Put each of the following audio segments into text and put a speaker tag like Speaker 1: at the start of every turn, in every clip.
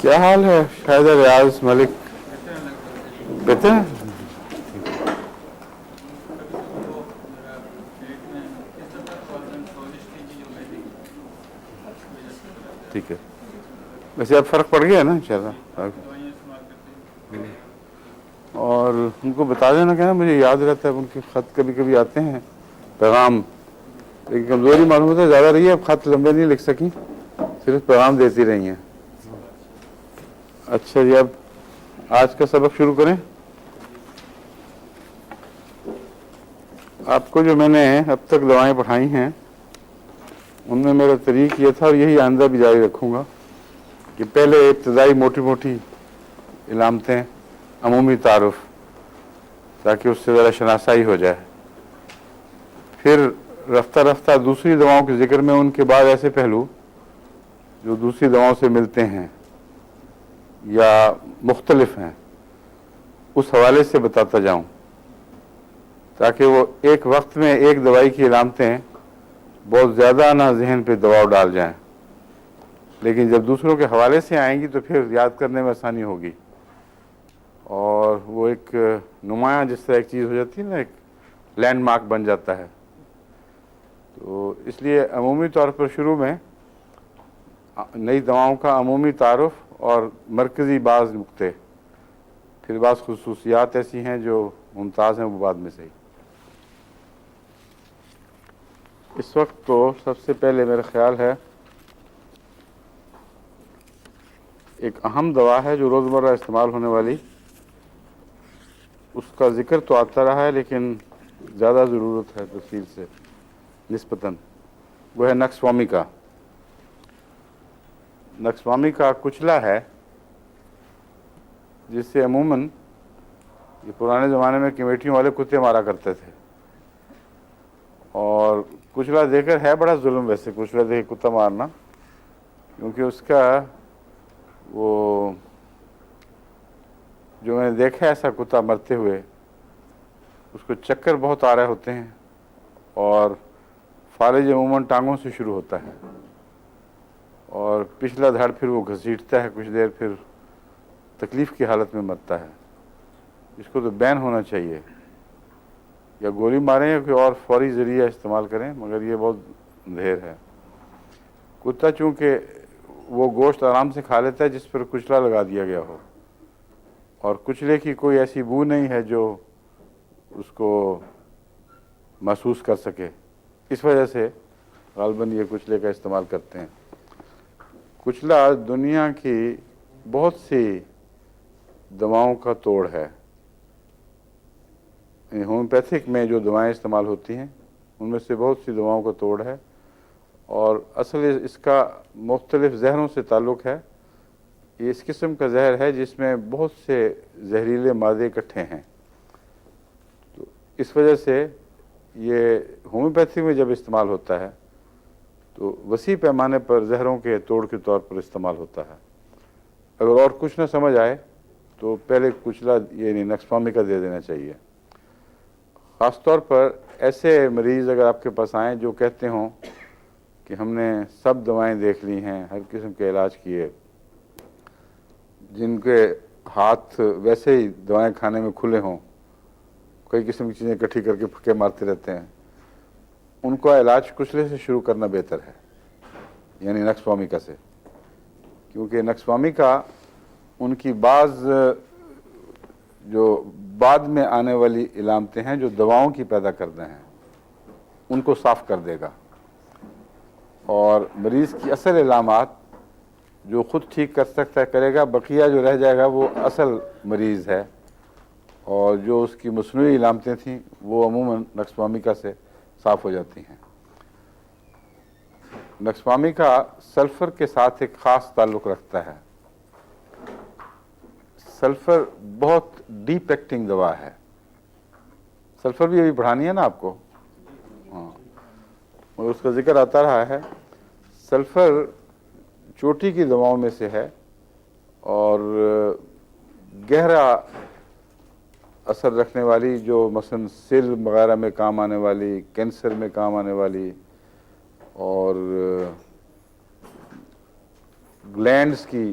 Speaker 1: کیا حال ہے حیدر ریاض ملک؟ کہتے ہیں ٹھیک ہے. ویسے اب فرق پڑ گیا نا انشاءاللہ. اور ان کو بتا دینا کہ نا مجھے یاد رہتا ہے ان کے خط کبھی کبھی آتے ہیں پیغام، لیکن کمزوری معلوم ہوتا ہے زیادہ رہی ہے. اب خط لمبے نہیں لکھ سکی، صرف پیغام دیتی رہی ہیں. اچھا جی، اب آج کا سبق شروع کریں. آپ کو جو میں نے اب تک دوائیں پڑھائی ہیں ان میں میرا طریق یہ تھا، اور یہی آئندہ بھی جاری رکھوں گا، کہ پہلے ابتدائی موٹی موٹی علامتیں، عمومی تعارف، تاکہ اس سے ذرا شناسائی ہو جائے. پھر رفتہ رفتہ دوسری دواؤں کے ذکر میں ان کے بعد ایسے پہلو جو دوسری دواؤں سے ملتے ہیں یا مختلف ہیں اس حوالے سے بتاتا جاؤں، تاکہ وہ ایک وقت میں ایک دوائی کی علامتیں بہت زیادہ نہ ذہن پہ دباؤ ڈال جائیں، لیکن جب دوسروں کے حوالے سے آئیں گی تو پھر یاد کرنے میں آسانی ہوگی. اور وہ ایک نمایاں جس طرح ایک چیز ہو جاتی ہے نا، ایک لینڈ مارک بن جاتا ہے. تو اس لیے عمومی طور پر شروع میں نئی دواؤں کا عمومی تعارف اور مرکزی بعض نقطے، پھر بعض خصوصیات ایسی ہیں جو ممتاز ہیں وہ بعد میں صحیح. اس وقت تو سب سے پہلے میرا خیال ہے ایک اہم دوا ہے جو روزمرہ استعمال ہونے والی، اس کا ذکر تو آتا رہا ہے لیکن زیادہ ضرورت ہے تفصیل سے نسبتاً، وہ ہے نقص وامی کا. نقص وامی کا کچلا ہے جس سے عموماً یہ پرانے زمانے میں کمیٹیوں والے کتے مارا کرتے تھے. اور کچلا دے کر ہے بڑا ظلم ویسے کچلا دے کے کتا مارنا، کیونکہ اس کا وہ جو میں نے دیکھا ایسا کتا مرتے ہوئے، اس کو چکر بہت آ رہے ہوتے ہیں اور فالج عموماً ٹانگوں سے شروع ہوتا ہے اور پچھلا دھڑ پھر وہ گھسیٹتا ہے، کچھ دیر پھر تکلیف کی حالت میں مرتا ہے. اس کو تو بین ہونا چاہیے، یا گولی ماریں یا کوئی اور فوری ذریعہ استعمال کریں، مگر یہ بہت اندھیر ہے. کتا چونکہ وہ گوشت آرام سے کھا لیتا ہے جس پر کچلا لگا دیا گیا ہو، اور کچلے کی کوئی ایسی بو نہیں ہے جو اس کو محسوس کر سکے. اس وجہ سے غالباً یہ کچلے کا استعمال کرتے ہیں. کچلا دنیا کی بہت سی دواؤں کا توڑ ہے. ہومیوپیتھک میں جو دوائیں استعمال ہوتی ہیں ان میں سے بہت سی دواؤں کا توڑ ہے، اور اصل اس کا مختلف زہروں سے تعلق ہے. یہ اس قسم کا زہر ہے جس میں بہت سے زہریلے مادے اکٹھے ہیں. تو اس وجہ سے یہ ہومیوپیتھی میں جب استعمال ہوتا ہے تو وسیع پیمانے پر زہروں کے توڑ کے طور پر استعمال ہوتا ہے. اگر اور کچھ نہ سمجھ آئے تو پہلے کچلا یعنی نقص وامی کا دے دینا چاہیے. خاص طور پر ایسے مریض اگر آپ کے پاس آئیں جو کہتے ہوں کہ ہم نے سب دوائیں دیکھ لی ہیں، ہر قسم کے علاج کیے، جن کے ہاتھ ویسے ہی دوائیں کھانے میں کھلے ہوں، کئی قسم کی چیزیں اکٹھی کر کے پھکے مارتے رہتے ہیں، ان کا علاج کچلے سے شروع کرنا بہتر ہے، یعنی نقص وامی کا سے. کیونکہ نقص وامی کا ان کی بعض جو بعد میں آنے والی علامتیں ہیں جو دواؤں کی پیدا کرتے ہیں ان کو صاف کر دے گا، اور مریض کی اصل علامات جو خود ٹھیک کر سکتا ہے کرے گا، بقیہ جو رہ جائے گا وہ اصل مریض ہے، اور جو اس کی مصنوعی علامتیں تھیں وہ عموماً نقص وامی کا سے صاف ہو جاتی ہیں. نقص وامی کا سلفر کے ساتھ ایک خاص تعلق رکھتا ہے. سلفر بہت ڈیپ ایکٹنگ دوا ہے. سلفر بھی ابھی پڑھانی ہے نا آپ کو، ہاں، اور اس کا ذکر آتا رہا ہے. سلفر چوٹی کی دواؤں میں سے ہے، اور گہرا اثر رکھنے والی، جو مثلا سل وغیرہ میں کام آنے والی، کینسر میں کام آنے والی، اور گلینڈز کی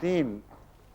Speaker 1: 3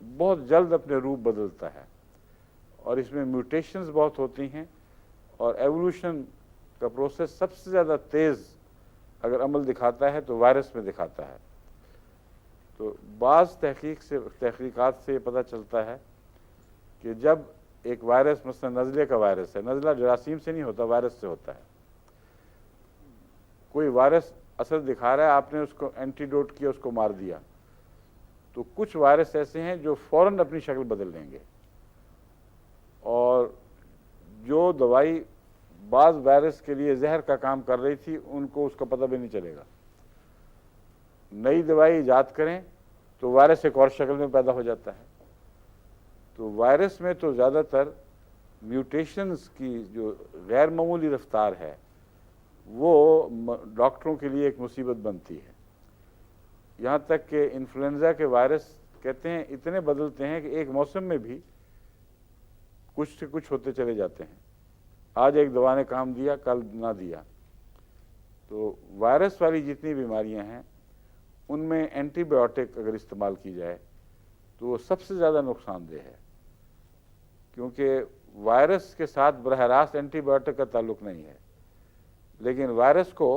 Speaker 1: بہت جلد اپنے روپ بدلتا ہے اور اس میں میوٹیشنز بہت ہوتی ہیں، اور ایوولوشن کا پروسیس سب سے زیادہ تیز اگر عمل دکھاتا ہے تو وائرس میں دکھاتا ہے۔ تو بعض تحقیقات سے یہ پتہ چلتا ہے کہ جب ایک وائرس، مثلا نزلے کا وائرس ہے، نزلہ جراثیم سے نہیں ہوتا، وائرس سے ہوتا ہے، کوئی وائرس اثر دکھا رہا ہے، آپ نے اس کو اینٹیڈوٹ کیا، اس کو مار دیا، تو کچھ وائرس ایسے ہیں جو فوراً اپنی شکل بدل لیں گے، اور جو دوائی بعض وائرس کے لیے زہر کا کام کر رہی تھی ان کو اس کا پتہ بھی نہیں چلے گا۔ نئی دوائی ایجاد کریں تو وائرس ایک اور شکل میں پیدا ہو جاتا ہے۔ تو وائرس میں تو زیادہ تر میوٹیشنز کی جو غیر معمولی رفتار ہے وہ ڈاکٹروں کے لیے ایک مصیبت بنتی ہے، یہاں تک کہ انفلوئنزا کے وائرس کہتے ہیں اتنے بدلتے ہیں کہ ایک موسم میں بھی کچھ سے کچھ ہوتے چلے جاتے ہیں، آج ایک دوا نے کام دیا، کل نہ دیا۔ تو وائرس والی جتنی بیماریاں ہیں ان میں اینٹی بایوٹک اگر استعمال کی جائے تو وہ سب سے زیادہ نقصان دہ ہے، کیونکہ وائرس کے ساتھ براہ راست اینٹی بایوٹک کا تعلق نہیں ہے، لیکن وائرس کو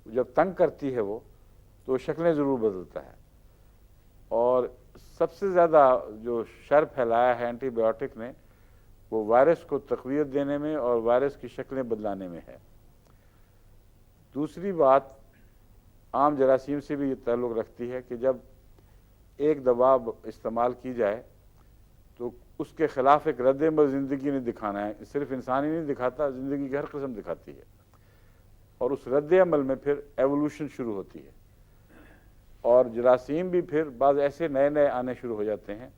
Speaker 1: جب تنگ کرتی ہے وہ تو شکلیں ضرور بدلتا ہے، اور سب سے زیادہ جو شر پھیلایا ہے اینٹی بایوٹک نے وہ وائرس کو تقویت دینے میں اور وائرس کی شکلیں بدلانے میں ہے۔ دوسری بات عام جراثیم سے بھی یہ تعلق رکھتی ہے کہ جب ایک دوا استعمال کی جائے تو اس کے خلاف ایک رد عمل زندگی نے دکھانا ہے، صرف انسان ہی نہیں دکھاتا، زندگی کی ہر قسم دکھاتی ہے، اور اس رد عمل میں پھر ایوولوشن شروع ہوتی ہے، اور جراثیم بھی پھر بعض ایسے نئے نئے آنے شروع ہو جاتے ہیں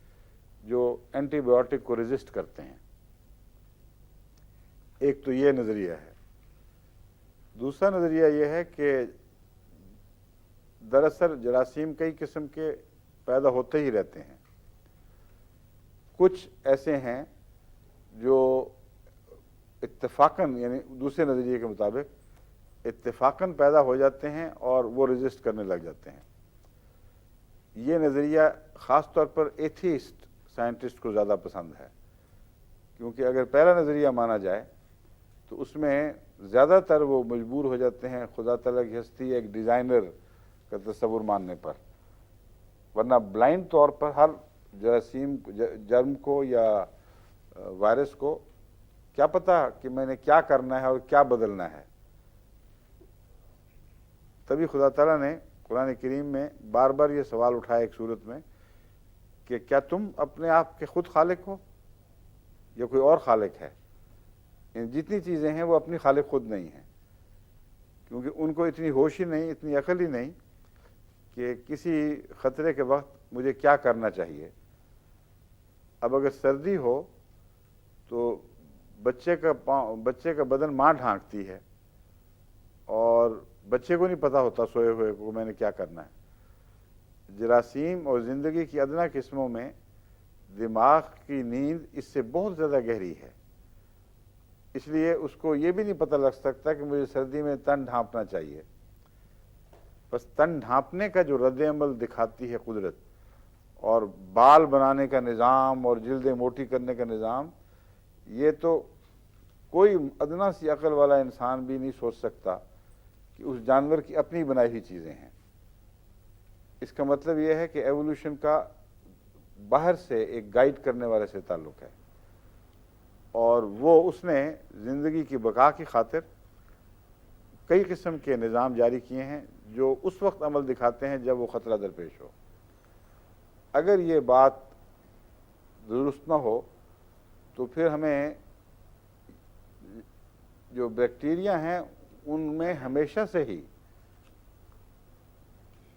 Speaker 1: جو اینٹی بایوٹک کو ریزسٹ کرتے ہیں۔ ایک تو یہ نظریہ ہے۔ دوسرا نظریہ یہ ہے کہ دراصل جراثیم کئی قسم کے پیدا ہوتے ہی رہتے ہیں، کچھ ایسے ہیں جو اتفاقاً، یعنی دوسرے نظریے کے مطابق اتفاقاً پیدا ہو جاتے ہیں اور وہ ریزسٹ کرنے لگ جاتے ہیں۔ یہ نظریہ خاص طور پر ایتھیسٹ سائنٹسٹ کو زیادہ پسند ہے، کیونکہ اگر پہلا نظریہ مانا جائے تو اس میں زیادہ تر وہ مجبور ہو جاتے ہیں خدا تعالیٰ کی ہستی ایک ڈیزائنر کا تصور ماننے پر، ورنہ بلائنڈ طور پر ہر جراثیم، جرم کو یا وائرس کو کیا پتا کہ میں نے کیا کرنا ہے اور کیا بدلنا ہے۔ تبھی خدا تعالیٰ نے قرآن کریم میں بار بار یہ سوال اٹھایا ایک صورت میں کہ کیا تم اپنے آپ کے خود خالق ہو یا کوئی اور خالق ہے؟ جتنی چیزیں ہیں وہ اپنی خالق خود نہیں ہیں، کیونکہ ان کو اتنی ہوش ہی نہیں، اتنی عقل ہی نہیں کہ کسی خطرے کے وقت مجھے کیا کرنا چاہیے۔ اب اگر سردی ہو تو بچے کا بدن ماں ڈھانکتی ہے اور بچے کو نہیں پتا ہوتا سوئے ہوئے کو میں نے کیا کرنا ہے۔ جراثیم اور زندگی کی ادنا قسموں میں دماغ کی نیند اس سے بہت زیادہ گہری ہے، اس لیے اس کو یہ بھی نہیں پتہ لگ سکتا کہ مجھے سردی میں تن ڈھانپنا چاہیے۔ بس تن ڈھانپنے کا جو رد عمل دکھاتی ہے قدرت، اور بال بنانے کا نظام اور جلدیں موٹی کرنے کا نظام، یہ تو کوئی ادنا سی عقل والا انسان بھی نہیں سوچ سکتا کہ اس جانور کی اپنی بنائی ہوئی چیزیں ہیں۔ اس کا مطلب یہ ہے کہ ایوولوشن کا باہر سے ایک گائیڈ کرنے والے سے تعلق ہے، اور وہ اس نے زندگی کی بقا کی خاطر کئی قسم کے نظام جاری کیے ہیں جو اس وقت عمل دکھاتے ہیں جب وہ خطرہ درپیش ہو۔ اگر یہ بات درست نہ ہو تو پھر ہمیں جو بیکٹیریا ہیں ان میں ہمیشہ سے ہی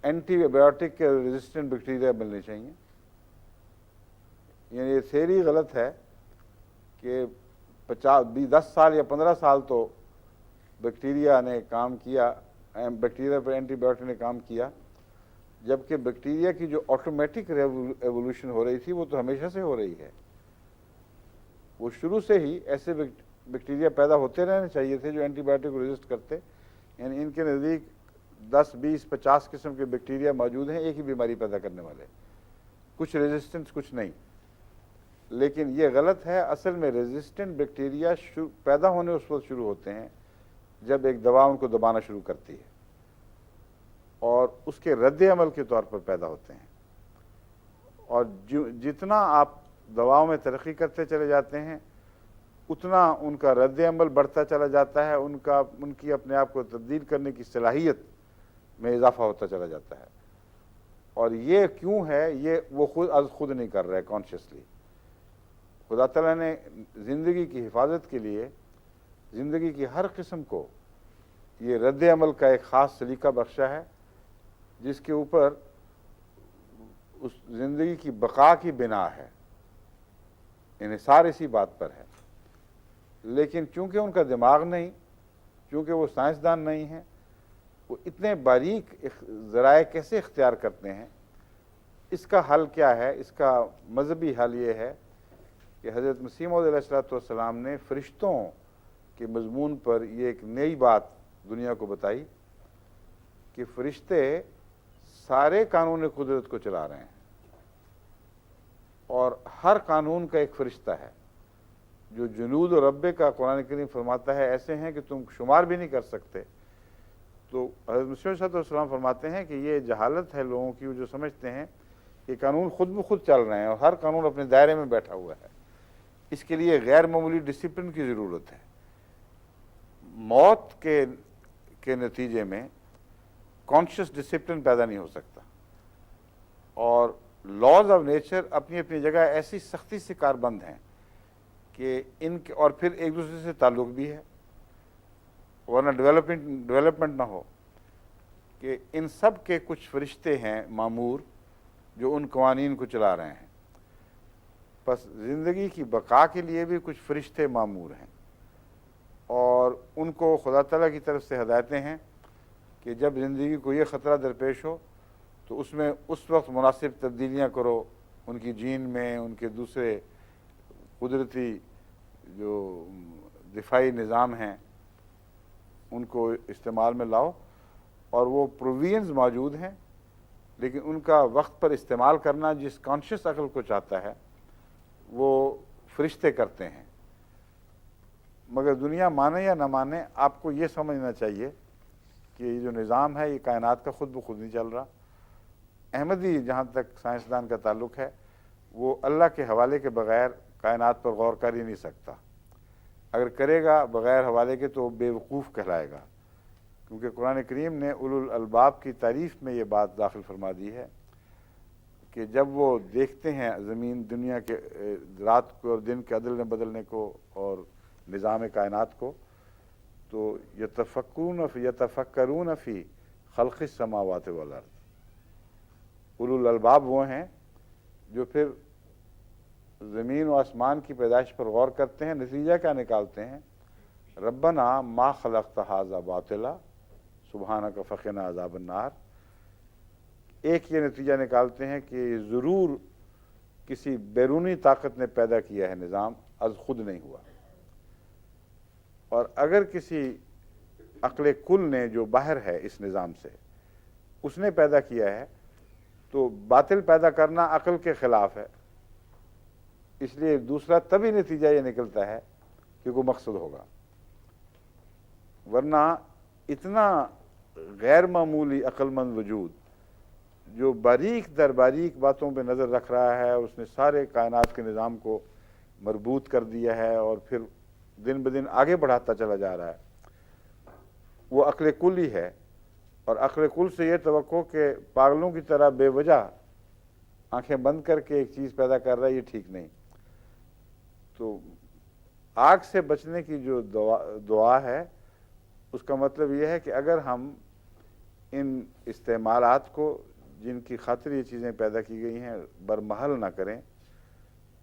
Speaker 1: اینٹی بایوٹک کے ریزسٹنٹ بیکٹیریا ملنے چاہیے۔ یعنی یہ تھیوری غلط ہے کہ 10 سال یا 15 سال تو بیکٹیریا نے کام کیا، بیکٹیریا پر اینٹی بایوٹک نے کام کیا، جبکہ بیکٹیریا کی جو آٹومیٹک ایوولوشن ہو رہی تھی وہ تو ہمیشہ سے ہو رہی ہے۔ وہ شروع سے ہی ایسے بیکٹیریا پیدا ہوتے رہنے چاہیے تھے جو اینٹی بایوٹک کو ریزسٹ کرتے، یعنی ان کے نزدیک 10 20 50 قسم کے بیکٹیریا موجود ہیں ایک ہی بیماری پیدا کرنے والے، کچھ ریزسٹنس کچھ نہیں، لیکن یہ غلط ہے۔ اصل میں ریزسٹنٹ بیکٹیریا پیدا ہونے اس وقت شروع ہوتے ہیں جب ایک دوا ان کو دبانا شروع کرتی ہے، اور اس کے رد عمل کے طور پر پیدا ہوتے ہیں، اور جتنا آپ دواؤں میں ترقی کرتے چلے جاتے ہیں اتنا ان کا رد عمل بڑھتا چلا جاتا ہے، ان کی اپنے آپ کو تبدیل کرنے کی صلاحیت میں اضافہ ہوتا چلا جاتا ہے۔ اور یہ کیوں ہے؟ یہ وہ خود نہیں کر رہے کانشیسلی۔ خدا تعالیٰ نے زندگی کی حفاظت کے لیے زندگی کی ہر قسم کو یہ رد عمل کا ایک خاص سلیقہ بخشا ہے، جس کے اوپر اس زندگی کی بقا کی بنا ہے، انحصار اسی بات پر ہے۔ لیکن چونکہ ان کا دماغ نہیں، چونکہ وہ سائنسدان نہیں ہیں، وہ اتنے باریک ذرائع کیسے اختیار کرتے ہیں؟ اس کا حل کیا ہے؟ اس کا مذہبی حل یہ ہے کہ حضرت مسیح موعود علیہ السلام نے فرشتوں کے مضمون پر یہ ایک نئی بات دنیا کو بتائی کہ فرشتے سارے قانون قدرت کو چلا رہے ہیں، اور ہر قانون کا ایک فرشتہ ہے جو جنود و ربے کا قرآن کریم فرماتا ہے ایسے ہیں کہ تم شمار بھی نہیں کر سکتے۔ تو حضرت مسیح صلی اللہ علیہ وسلم فرماتے ہیں کہ یہ جہالت ہے لوگوں کی، جو سمجھتے ہیں کہ قانون خود بخود چل رہے ہیں اور ہر قانون اپنے دائرے میں بیٹھا ہوا ہے۔ اس کے لیے غیر معمولی ڈسپلن کی ضرورت ہے۔ موت کے نتیجے میں کانشیس ڈسپلن پیدا نہیں ہو سکتا، اور لاز آف نیچر اپنی اپنی جگہ ایسی سختی سے کاربند ہیں کہ ان کے، اور پھر ایک دوسرے سے تعلق بھی ہے، ورنہ ڈیولپمنٹ نہ ہو، کہ ان سب کے کچھ فرشتے ہیں مامور جو ان قوانین کو چلا رہے ہیں۔ بس زندگی کی بقا کے لیے بھی کچھ فرشتے مامور ہیں، اور ان کو خدا تعالیٰ کی طرف سے ہدایتیں ہیں کہ جب زندگی کو یہ خطرہ درپیش ہو تو اس میں اس وقت مناسب تبدیلیاں کرو، ان کی جین میں، ان کے دوسرے قدرتی جو دفاعی نظام ہیں ان کو استعمال میں لاؤ، اور وہ پروویژنز موجود ہیں، لیکن ان کا وقت پر استعمال کرنا جس کانشیس عقل کو چاہتا ہے وہ فرشتے کرتے ہیں۔ مگر دنیا مانے یا نہ مانے، آپ کو یہ سمجھنا چاہیے کہ یہ جو نظام ہے یہ کائنات کا خود بخود نہیں چل رہا۔ احمدی جہاں تک سائنسدان کا تعلق ہے، وہ اللہ کے حوالے کے بغیر کائنات پر غور کر ہی نہیں سکتا۔ اگر کرے گا بغیر حوالے کے تو بے وقوف کہلائے گا، کیونکہ قرآن کریم نے اولو الالباب کی تعریف میں یہ بات داخل فرما دی ہے کہ جب وہ دیکھتے ہیں زمین دنیا کے رات کو اور دن کے عدل بدلنے کو اور نظام کائنات کو، تو یتفکرون فی خلق السماوات والارض۔ اولو الالباب وہ ہیں جو پھر زمین و آسمان کی پیدائش پر غور کرتے ہیں، نتیجہ کیا نکالتے ہیں؟ ربنا ما خلقت ھذا باطلا سبحانک فقنا عذاب النار۔ ایک یہ نتیجہ نکالتے ہیں کہ ضرور کسی بیرونی طاقت نے پیدا کیا ہے نظام، از خود نہیں ہوا، اور اگر کسی عقل کل نے جو باہر ہے اس نظام سے اس نے پیدا کیا ہے تو باطل پیدا کرنا عقل کے خلاف ہے۔ اس لیے دوسرا تبھی نتیجہ یہ نکلتا ہے کہ کوئی مقصد ہوگا، ورنہ اتنا غیر معمولی عقل مند وجود جو باریک در باریک باتوں پہ نظر رکھ رہا ہے، اس نے سارے کائنات کے نظام کو مربوط کر دیا ہے اور پھر دن بدن آگے بڑھاتا چلا جا رہا ہے، وہ عقل کل ہی ہے۔ اور عقل کل سے یہ توقع کہ پاگلوں کی طرح بے وجہ آنکھیں بند کر کے ایک چیز پیدا کر رہا ہے، یہ ٹھیک نہیں۔ تو آگ سے بچنے کی جو دعا ہے اس کا مطلب یہ ہے کہ اگر ہم ان استعمالات کو جن کی خاطر یہ چیزیں پیدا کی گئی ہیں برمحل نہ کریں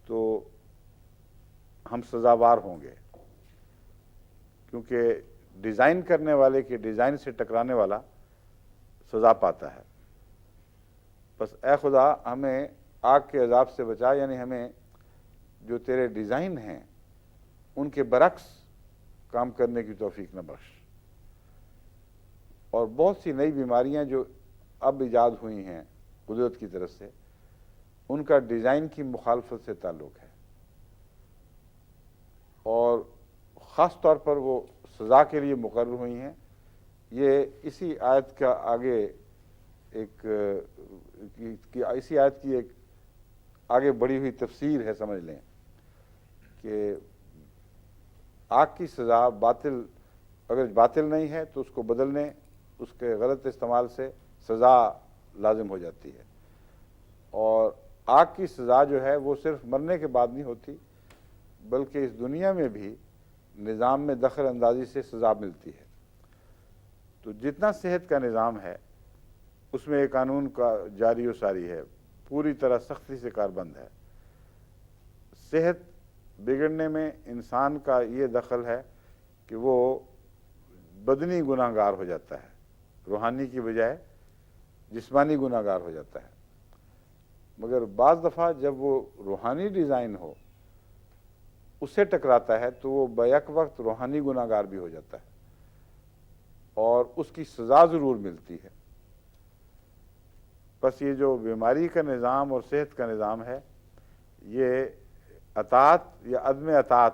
Speaker 1: تو ہم سزاوار ہوں گے، کیونکہ ڈیزائن کرنے والے کے ڈیزائن سے ٹکرانے والا سزا پاتا ہے۔ بس اے خدا ہمیں آگ کے عذاب سے بچا، یعنی ہمیں جو تیرے ڈیزائن ہیں ان کے برعکس کام کرنے کی توفیق نہ بخش۔ اور بہت سی نئی بیماریاں جو اب ایجاد ہوئی ہیں قدرت کی طرف سے، ان کا ڈیزائن کی مخالفت سے تعلق ہے، اور خاص طور پر وہ سزا کے لیے مقرر ہوئی ہیں۔ یہ اسی آیت کا آگے اسی آیت کی ایک آگے بڑھی ہوئی تفسیر ہے، سمجھ لیں کہ آگ کی سزا اگر باطل نہیں ہے تو اس کو بدلنے، اس کے غلط استعمال سے سزا لازم ہو جاتی ہے، اور آگ کی سزا جو ہے وہ صرف مرنے کے بعد نہیں ہوتی، بلکہ اس دنیا میں بھی نظام میں دخل اندازی سے سزا ملتی ہے۔ تو جتنا صحت کا نظام ہے اس میں ایک قانون کا جاری و ساری ہے، پوری طرح سختی سے کاربند ہے۔ صحت بگڑنے میں انسان کا یہ دخل ہے کہ وہ بدنی گناہ گار ہو جاتا ہے، روحانی کی بجائے جسمانی گناہ گار ہو جاتا ہے۔ مگر بعض دفعہ جب وہ روحانی ڈیزائن ہو اس سے ٹکراتا ہے تو وہ بیک وقت روحانی گناہ گار بھی ہو جاتا ہے، اور اس کی سزا ضرور ملتی ہے۔ بس یہ جو بیماری کا نظام اور صحت کا نظام ہے، یہ اطاعت یا عدم اطاعت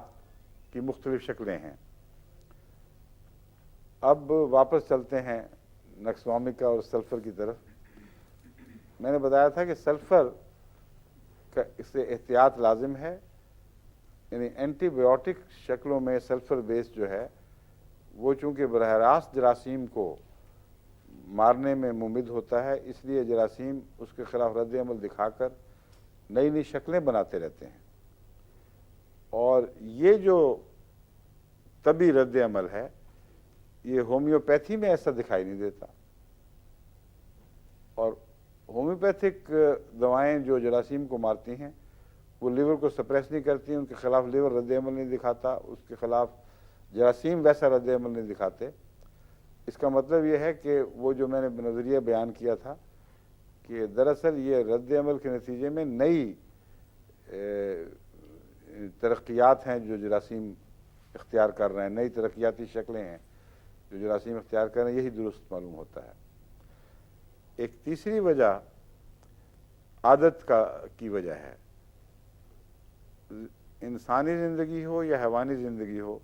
Speaker 1: کی مختلف شکلیں ہیں۔ اب واپس چلتے ہیں نکسوامکا اور سلفر کی طرف۔ میں نے بتایا تھا کہ سلفر کا اس سے احتیاط لازم ہے، یعنی اینٹی بایوٹک شکلوں میں سلفر بیس جو ہے وہ چونکہ براہ راست جراثیم کو مارنے میں ممد ہوتا ہے، اس لیے جراثیم اس کے خلاف رد عمل دکھا کر نئی نئی شکلیں بناتے رہتے ہیں، اور یہ جو طبی رد عمل ہے یہ ہومیوپیتھی میں ایسا دکھائی نہیں دیتا، اور ہومیوپیتھک دوائیں جو جراثیم کو مارتی ہیں وہ لیور کو سپریس نہیں کرتی، ان کے خلاف لیور رد عمل نہیں دکھاتا، اس کے خلاف جراثیم ویسا رد عمل نہیں دکھاتے۔ اس کا مطلب یہ ہے کہ وہ جو میں نے نظریہ بیان کیا تھا کہ دراصل یہ رد عمل کے نتیجے میں نئی ترقیات ہیں جو جراثیم اختیار کر رہے ہیں، نئی ترقیاتی شکلیں ہیں جو جراثیم اختیار کر رہے ہیں، یہی درست معلوم ہوتا ہے۔ ایک تیسری وجہ عادت کی وجہ ہے۔ انسانی زندگی ہو یا حیوانی زندگی ہو،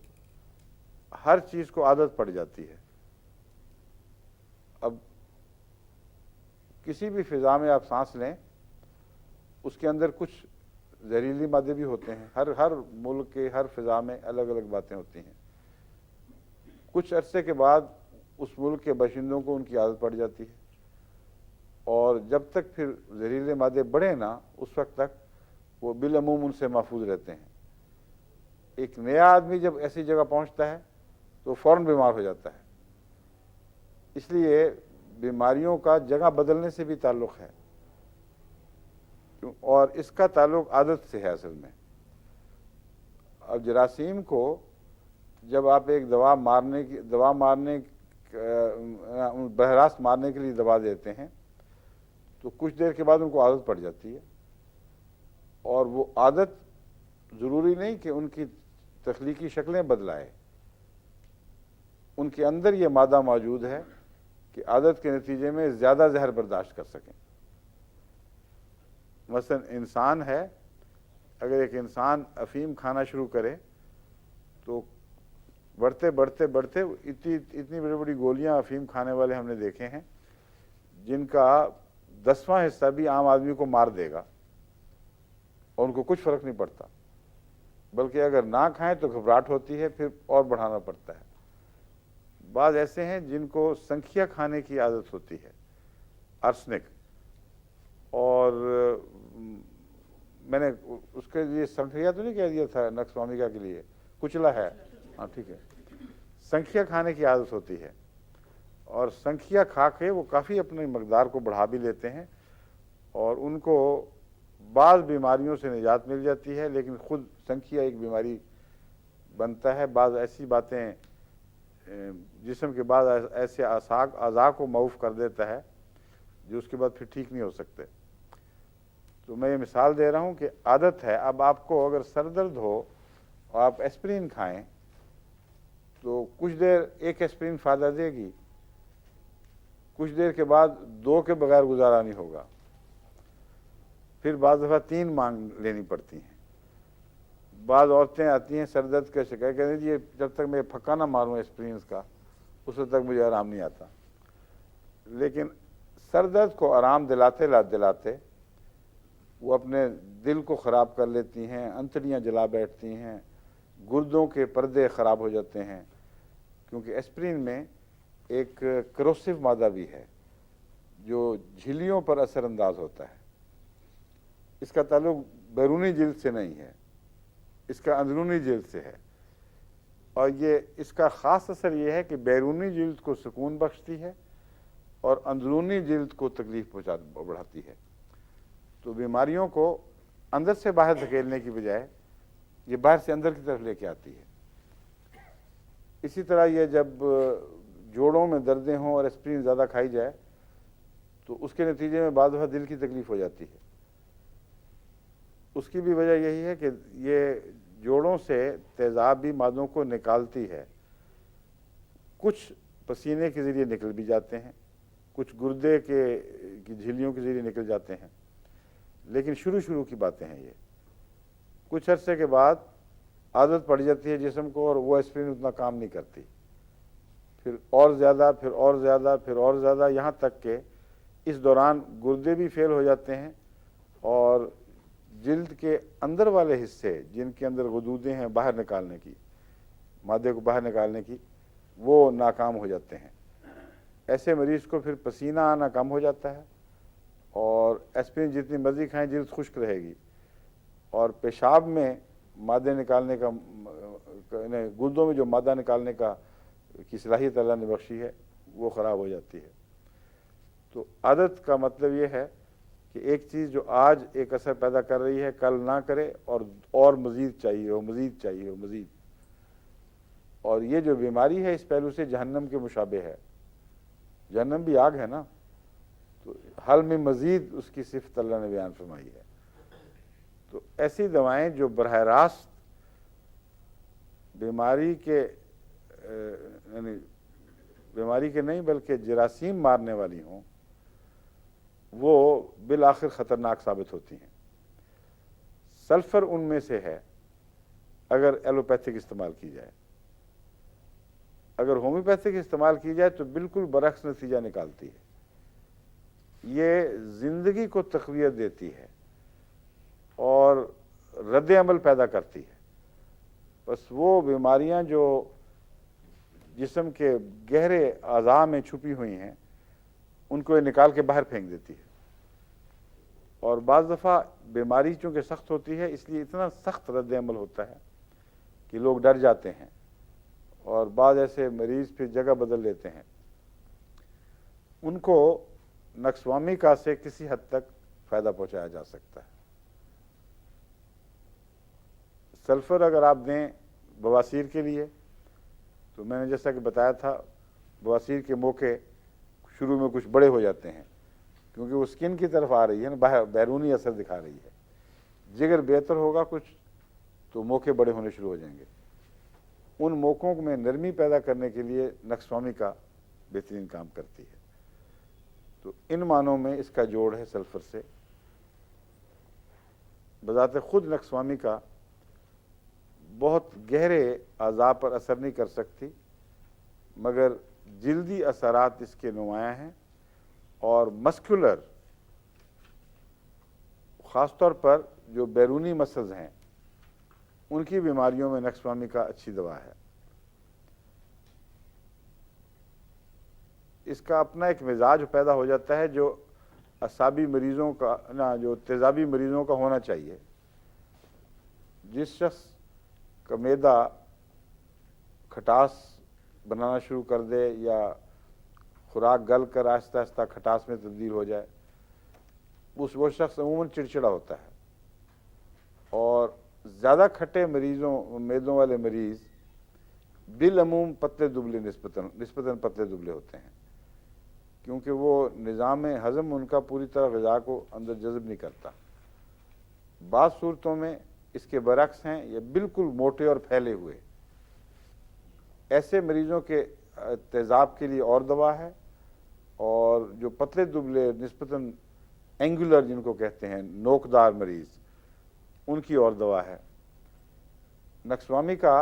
Speaker 1: ہر چیز کو عادت پڑ جاتی ہے۔ اب کسی بھی فضا میں آپ سانس لیں، اس کے اندر کچھ زہریلی مادے بھی ہوتے ہیں، ہر ملک کے ہر فضا میں الگ الگ باتیں ہوتی ہیں۔ کچھ عرصے کے بعد اس ملک کے باشندوں کو ان کی عادت پڑ جاتی ہے، اور جب تک پھر زہریلے مادے بڑھیں نا اس وقت تک وہ بالعموم ان سے محفوظ رہتے ہیں۔ ایک نیا آدمی جب ایسی جگہ پہنچتا ہے تو فوراً بیمار ہو جاتا ہے۔ اس لیے بیماریوں کا جگہ بدلنے سے بھی تعلق ہے، اور اس کا تعلق عادت سے ہے اصل میں۔ اب جراثیم کو جب آپ ایک براہ راست مارنے کے لیے دوا دیتے ہیں تو کچھ دیر کے بعد ان کو عادت پڑ جاتی ہے، اور وہ عادت ضروری نہیں کہ ان کی تخلیقی شکلیں بدلائے، ان کے اندر یہ مادہ موجود ہے کہ عادت کے نتیجے میں زیادہ زہر برداشت کر سکیں۔ مثلا انسان ہے، اگر ایک انسان افیم کھانا شروع کرے تو بڑھتے بڑھتے بڑھتے اتنی بڑی بڑی گولیاں افیم کھانے والے ہم نے دیکھے ہیں جن کا 10واں حصہ بھی عام آدمی کو مار دے گا اور ان کو کچھ فرق نہیں پڑتا، بلکہ اگر نہ کھائیں تو گھبراہٹ ہوتی ہے، پھر اور بڑھانا پڑتا ہے۔ بعض ایسے ہیں جن کو سنکھیا کھانے کی عادت ہوتی ہے، ارسنک، اور میں نے اس کے لیے سنکھیا تو نہیں کہہ دیا تھا نکسوامکا کے لیے، کچلا ہے، ہاں ٹھیک ہے، سنکھیا کھانے کی عادت ہوتی ہے، اور سنکھیا کھا کے وہ کافی اپنی مقدار کو بڑھا بھی لیتے ہیں، اور ان کو بعض بیماریوں سے نجات مل جاتی ہے، لیکن خود سنکھیا ایک بیماری بنتا ہے۔ بعض ایسی باتیں جسم کے بعد ایسے اعضاء کو معوف کر دیتا ہے جو اس کے بعد پھر ٹھیک نہیں ہو سکتے۔ تو میں یہ مثال دے رہا ہوں کہ عادت ہے۔ اب آپ کو اگر سر درد ہو اور آپ ایسپرین کھائیں تو کچھ دیر ایک ایسپرین فائدہ دے گی، کچھ دیر کے بعد 2 کے بغیر گزارا نہیں ہوگا۔ پھر بعض دفعہ 3 مانگ لینی پڑتی ہیں. بعض عورتیں آتی ہیں سر درد کا شکایت کہتے ہیں جی جب تک میں پھکا نہ ماروں ایسپرینس کا اس وقت تک مجھے آرام نہیں آتا. لیکن سر درد کو آرام دلاتے دلاتے وہ اپنے دل کو خراب کر لیتی ہیں، انتڑیاں جلا بیٹھتی ہیں، گردوں کے پردے خراب ہو جاتے ہیں، کیونکہ ایسپرین میں ایک کروسیو مادہ بھی ہے جو جھلیوں پر اثر انداز ہوتا ہے. اس کا تعلق بیرونی جلد سے نہیں ہے، اس کا اندرونی جلد سے ہے، اور یہ اس کا خاص اثر یہ ہے کہ بیرونی جلد کو سکون بخشتی ہے اور اندرونی جلد کو تکلیف بڑھاتی ہے. تو بیماریوں کو اندر سے باہر دھکیلنے کی بجائے یہ باہر سے اندر کی طرف لے کے آتی ہے. اسی طرح یہ جب جوڑوں میں دردیں ہوں اور ایسپرین زیادہ کھائی جائے تو اس کے نتیجے میں بعض دفعہ دل کی تکلیف ہو جاتی ہے. اس کی بھی وجہ یہی ہے کہ یہ جوڑوں سے تیزابی مادوں کو نکالتی ہے. کچھ پسینے کے ذریعے نکل بھی جاتے ہیں، کچھ گردے کی جھلیوں کے ذریعے نکل جاتے ہیں، لیکن شروع کی باتیں ہیں. یہ کچھ عرصے کے بعد عادت پڑ جاتی ہے جسم کو اور وہ ایسپرین اتنا کام نہیں کرتی. پھر اور زیادہ، پھر اور زیادہ، پھر اور زیادہ، یہاں تک کہ اس دوران گردے بھی فیل ہو جاتے ہیں اور جلد کے اندر والے حصے جن کے اندر غدودیں ہیں باہر نکالنے کی، مادے کو باہر نکالنے کی، وہ ناکام ہو جاتے ہیں. ایسے مریض کو پھر پسینہ آنا کم ہو جاتا ہے اور ایسپرین جتنی مرضی کھائیں جلد خشک رہے گی، اور پیشاب میں مادے نکالنے کا، گردوں میں جو مادہ نکالنے کی صلاحیت اللہ نے بخشی ہے وہ خراب ہو جاتی ہے. تو عادت کا مطلب یہ ہے کہ ایک چیز جو آج ایک اثر پیدا کر رہی ہے کل نہ کرے اور مزید چاہیے ہو، مزید چاہیے ہو، مزید. اور یہ جو بیماری ہے اس پہلو سے جہنم کے مشابہ ہے. جہنم بھی آگ ہے نا، تو حل میں مزید اس کی صفت اللہ نے بیان فرمائی ہے. تو ایسی دوائیں جو براہ راست بیماری کے نہیں بلکہ جراثیم مارنے والی ہوں، وہ بالآخر خطرناک ثابت ہوتی ہیں. سلفر ان میں سے ہے اگر ایلوپیتھک استعمال کی جائے. اگر ہومیوپیتھک استعمال کی جائے تو بالکل برعکس نتیجہ نکالتی ہے. یہ زندگی کو تقویت دیتی ہے اور رد عمل پیدا کرتی ہے. بس وہ بیماریاں جو جسم کے گہرے اعضاء میں چھپی ہوئی ہیں ان کو یہ نکال کے باہر پھینک دیتی ہے. اور بعض دفعہ بیماری چونکہ سخت ہوتی ہے اس لیے اتنا سخت رد عمل ہوتا ہے کہ لوگ ڈر جاتے ہیں اور بعض ایسے مریض پھر جگہ بدل لیتے ہیں. ان کو نقصوامیکا سے کسی حد تک فائدہ پہنچایا جا سکتا ہے. سلفر اگر آپ دیں بواسیر کے لیے تو میں نے جیسا کہ بتایا تھا بواسیر کے موقع شروع میں کچھ بڑے ہو جاتے ہیں کیونکہ وہ سکن کی طرف آ رہی ہے نا، بیرونی اثر دکھا رہی ہے. جگر بہتر ہوگا کچھ تو موقع بڑے ہونے شروع ہو جائیں گے. ان موقعوں میں نرمی پیدا کرنے کے لیے نقصوامیکا بہترین کام کرتی ہے. تو ان معنوں میں اس کا جوڑ ہے سلفر سے. بذات خود نقصوامیکا بہت گہرے اعضاء پر اثر نہیں کر سکتی، مگر جلدی اثرات اس کے نمایاں ہیں اور مسکولر، خاص طور پر جو بیرونی مسلز ہیں ان کی بیماریوں میں نقصوامیکا اچھی دوا ہے. اس کا اپنا ایک مزاج پیدا ہو جاتا ہے جو اعصابی مریضوں کا جو تیزابی مریضوں کا ہونا چاہیے. جس شخص کا معدہ کھٹاس بنانا شروع کر دے یا خوراک گل کر آہستہ آہستہ کھٹاس میں تبدیل ہو جائے، وہ شخص عموماً چڑچڑا ہوتا ہے. اور زیادہ کھٹے معدوں والے مریض بالعموم پتلے دبلے نسبتاً پتلے دبلے ہوتے ہیں، کیونکہ وہ نظام ہضم ان کا پوری طرح غذا کو اندر جذب نہیں کرتا. بعض صورتوں میں اس کے برعکس ہیں، یہ بالکل موٹے اور پھیلے ہوئے. ایسے مریضوں کے تیزاب کے لیے اور دوا ہے، اور جو پتلے دبلے نسبتاً اینگولر جن کو کہتے ہیں نوکدار مریض، ان کی اور دوا ہے۔ نقصوامی کا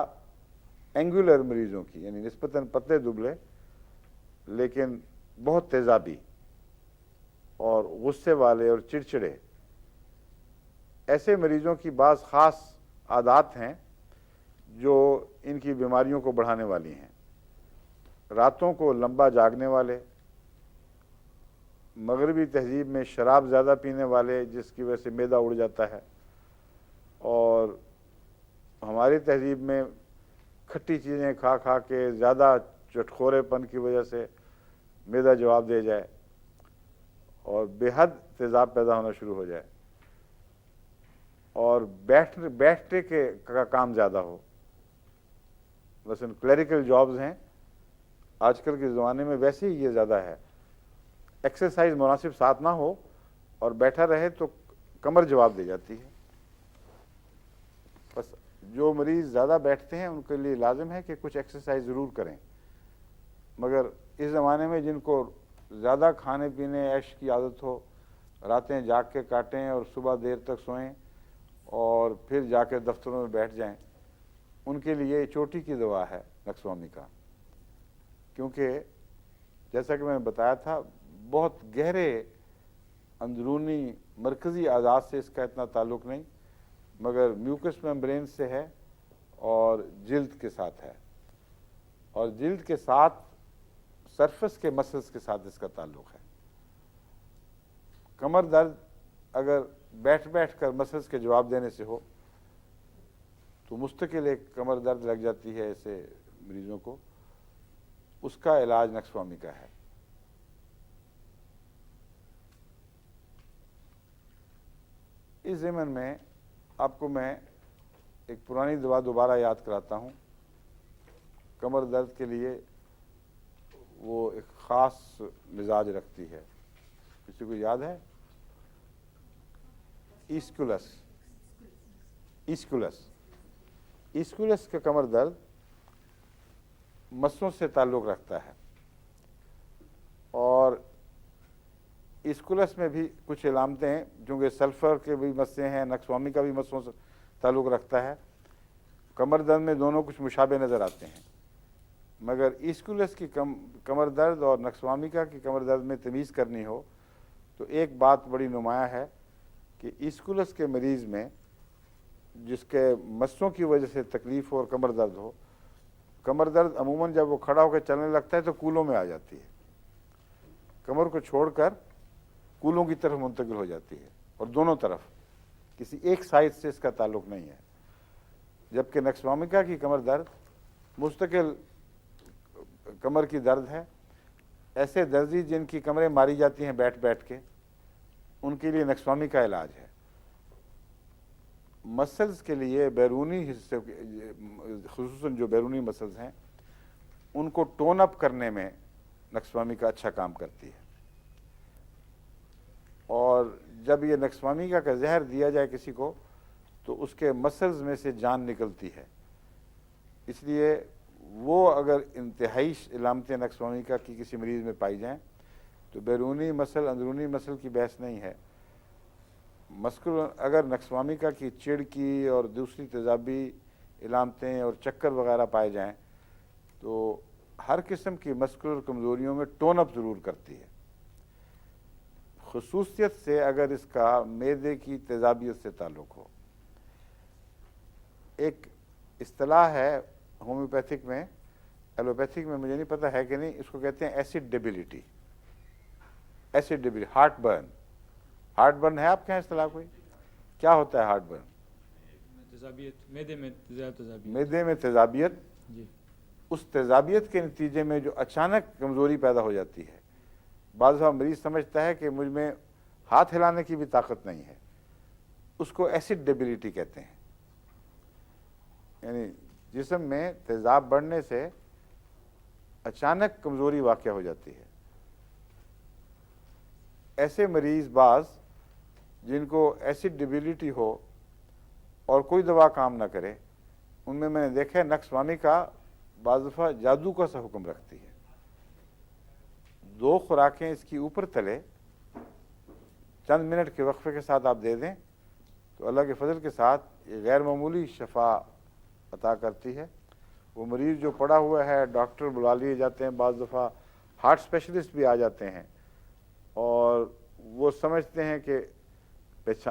Speaker 1: اینگولر مریضوں کی، یعنی نسبتاً پتلے دبلے لیکن بہت تیزابی اور غصے والے اور چڑچڑے، ایسے مریضوں کی بعض خاص عادات ہیں جو ان کی بیماریوں کو بڑھانے والی ہیں۔ راتوں کو لمبا جاگنے والے، مغربی تہذیب میں شراب زیادہ پینے والے جس کی وجہ سے معدہ اڑ جاتا ہے، اور ہماری تہذیب میں کھٹی چیزیں کھا کھا کے زیادہ چٹخورے پن کی وجہ سے معدہ جواب دے جائے اور بے حد تیزاب پیدا ہونا شروع ہو جائے، اور بیٹھنے کا کام زیادہ ہو۔ مثلاً کلیریکل جابز ہیں آج کل کے زمانے میں، ویسے ہی یہ زیادہ ہے۔ ایکسرسائز مناسب ساتھ نہ ہو اور بیٹھا رہے تو کمر جواب دے جاتی ہے۔ بس جو مریض زیادہ بیٹھتے ہیں ان کے لیے لازم ہے کہ کچھ ایکسرسائز ضرور کریں، مگر اس زمانے میں جن کو زیادہ کھانے پینے عیش کی عادت ہو، راتیں جاگ کے کاٹیں اور صبح دیر تک سوئیں اور پھر جا کے دفتروں میں بیٹھ جائیں، ان کے لیے چوٹی کی دوا ہے نقصوامی کا، کیونکہ جیسا کہ میں نے بتایا تھا بہت گہرے اندرونی مرکزی اعضاء سے اس کا اتنا تعلق نہیں، مگر میوکس میمبرین سے ہے اور جلد کے ساتھ ہے، اور جلد کے ساتھ سرفس کے مسلز کے ساتھ اس کا تعلق ہے۔ کمر درد اگر بیٹھ بیٹھ کر مسلز کے جواب دینے سے ہو تو مستقل ایک کمر درد لگ جاتی ہے ایسے مریضوں کو، اس کا علاج نقصوامی کا ہے۔ اس ضمن میں آپ کو میں ایک پرانی دوا دوبارہ یاد کراتا ہوں۔ کمر درد کے لیے وہ ایک خاص مزاج رکھتی ہے، کسی کو یاد ہے؟ ایسکولس۔ ایسکولس ایسکولس کا کمر درد مسوں سے تعلق رکھتا ہے، اور ایسکولس میں بھی کچھ علامتیں ہیں، چونکہ سلفر کے بھی مسیں ہیں، نقصوامی کا بھی مسوں سے تعلق رکھتا ہے۔ کمر درد میں دونوں کچھ مشابہ نظر آتے ہیں، مگر ایسکولس کی کمر درد اور نقصوامیکا کی کمر درد میں تمیز کرنی ہو تو ایک بات بڑی نمایاں ہے کہ ایسکولس کے مریض میں جس کے مسوں کی وجہ سے تکلیف ہو اور کمر درد ہو، کمر درد عموماً جب وہ کھڑا ہو کے چلنے لگتا ہے تو کولوں میں آ جاتی ہے، کمر کو چھوڑ کر کولوں کی طرف منتقل ہو جاتی ہے، اور دونوں طرف، کسی ایک سائڈ سے اس کا تعلق نہیں ہے۔ جبکہ نقصوامیکا کی کمر درد مستقل کمر کی درد ہے۔ ایسے درزی جن کی کمریں ماری جاتی ہیں بیٹھ بیٹھ کے، ان کے لیے نقصوامی کا علاج ہے۔ مسلز کے لیے بیرونی حصے، خصوصاً جو بیرونی مسلز ہیں، ان کو ٹون اپ کرنے میں نقصوامی کا اچھا کام کرتی ہے، اور جب یہ نقصوامی کا زہر دیا جائے کسی کو تو اس کے مسلز میں سے جان نکلتی ہے۔ اس لیے وہ اگر انتہائی علامتیں نقصوامی کا کی کسی مریض میں پائی جائیں تو بیرونی مسل اندرونی مسل کی بحث نہیں ہے، اگر نقصوامیکا کی چڑ کی اور دوسری تیزابی علامتیں اور چکر وغیرہ پائے جائیں تو ہر قسم کی مسکولر کمزوریوں میں ٹون اپ ضرور کرتی ہے، خصوصیت سے اگر اس کا معدے کی تیزابیت سے تعلق ہو۔ ایک اصطلاح ہے ہومیوپیتھک میں، ایلوپیتھک میں مجھے نہیں پتہ ہے کہ نہیں، اس کو کہتے ہیں acid debility. Acid debility, heartburn. Heartburn ہے آپ کے یہاں اصطلاح کوئی؟ کیا ہوتا ہے ہارٹ برن؟
Speaker 2: تیزابیت، معدے میں تیزابیت۔
Speaker 1: معدے میں تیزابیت،
Speaker 2: جی۔
Speaker 1: اس تیزابیت کے نتیجے میں جو اچانک کمزوری پیدا ہو جاتی ہے۔ بعض دفعہ مریض سمجھتا ہے کہ مجھ میں ہاتھ ہلانے کی بھی طاقت نہیں ہے، اس کو ایسڈ ڈیبلٹی کہتے ہیں، یعنی جسم میں تیزاب بڑھنے سے اچانک کمزوری واقع ہو جاتی ہے۔ ایسے مریض بعض جن کو ایسڈ ڈیبلٹی ہو اور کوئی دوا کام نہ کرے، ان میں نے دیکھا ہے نقصوامیکا بعض دفعہ جادو کا سا حکم رکھتی ہے۔ 2 خوراکیں اس کی اوپر تلے چند منٹ کے وقفے کے ساتھ آپ دے دیں تو اللہ کے فضل کے ساتھ یہ غیر معمولی شفا عطا کرتی ہے۔ وہ مریض جو پڑا ہوا ہے، ڈاکٹر بلا لیے جاتے ہیں، بعض دفعہ ہارٹ اسپیشلسٹ بھی آ جاتے ہیں اور وہ سمجھتے ہیں کہ